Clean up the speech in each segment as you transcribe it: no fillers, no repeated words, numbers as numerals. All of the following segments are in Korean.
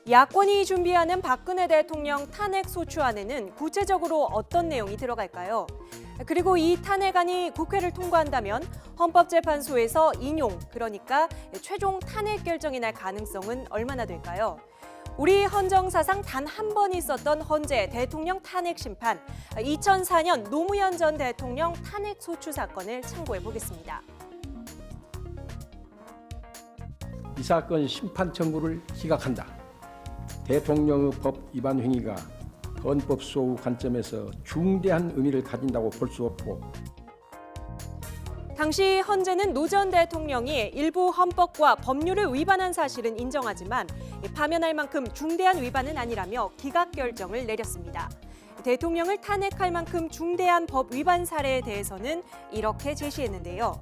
야권이 준비하는 박근혜 대통령 탄핵 소추안에는 구체적으로 어떤 내용이 들어갈까요? 그리고 이 탄핵안이 국회를 통과한다면 헌법재판소에서 인용, 그러니까 최종 탄핵 결정이 날 가능성은 얼마나 될까요? 우리 헌정사상 단 한 번 있었던 헌재 대통령 탄핵 심판, 2004년 노무현 전 대통령 탄핵 소추 사건을 참고해 보겠습니다. 이 사건 심판 청구를 기각한다. 대통령의 법 위반 행위가 헌법소우 관점에서 중대한 의미를 가진다고 볼 수 없고, 당시 헌재는 노 전 대통령이 일부 헌법과 법률을 위반한 사실은 인정하지만 파면할 만큼 중대한 위반은 아니라며 기각 결정을 내렸습니다. 대통령을 탄핵할 만큼 중대한 법 위반 사례에 대해서는 이렇게 제시했는데요.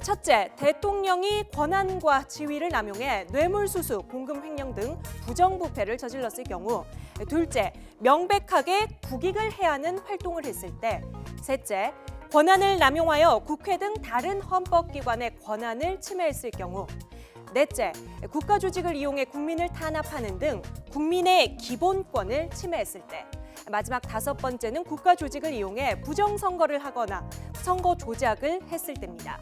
첫째, 대통령이 권한과 지위를 남용해 뇌물수수, 공금 횡령 등 부정부패를 저질렀을 경우. 둘째, 명백하게 국익을 해하는 활동을 했을 때. 셋째, 권한을 남용하여 국회 등 다른 헌법기관의 권한을 침해했을 경우. 넷째, 국가조직을 이용해 국민을 탄압하는 등 국민의 기본권을 침해했을 때. 마지막 다섯 번째는 국가조직을 이용해 부정선거를 하거나 선거 조작을 했을 때입니다.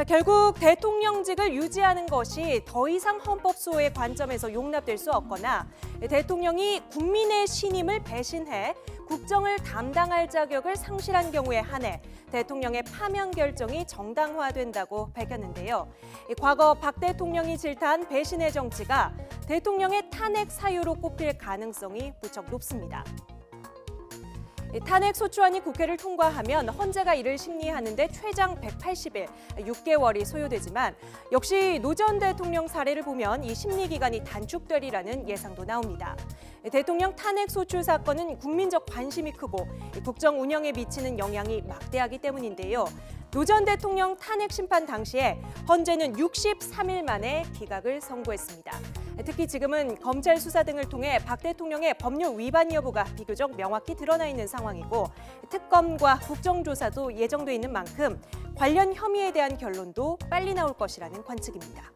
결국 대통령직을 유지하는 것이 더 이상 헌법소의 관점에서 용납될 수 없거나 대통령이 국민의 신임을 배신해 국정을 담당할 자격을 상실한 경우에 한해 대통령의 파면 결정이 정당화된다고 밝혔는데요. 과거 박 대통령이 질타한 배신의 정치가 대통령의 탄핵 사유로 꼽힐 가능성이 무척 높습니다. 탄핵 소추안이 국회를 통과하면 헌재가 이를 심리하는 데 최장 180일, 6개월이 소요되지만 역시 노 전 대통령 사례를 보면 이 심리 기간이 단축되리라는 예상도 나옵니다. 대통령 탄핵 소추 사건은 국민적 관심이 크고 국정 운영에 미치는 영향이 막대하기 때문인데요. 노 전 대통령 탄핵 심판 당시에 헌재는 63일 만에 기각을 선고했습니다. 특히 지금은 검찰 수사 등을 통해 박 대통령의 법률 위반 여부가 비교적 명확히 드러나 있는 상황이고 특검과 국정조사도 예정돼 있는 만큼 관련 혐의에 대한 결론도 빨리 나올 것이라는 관측입니다.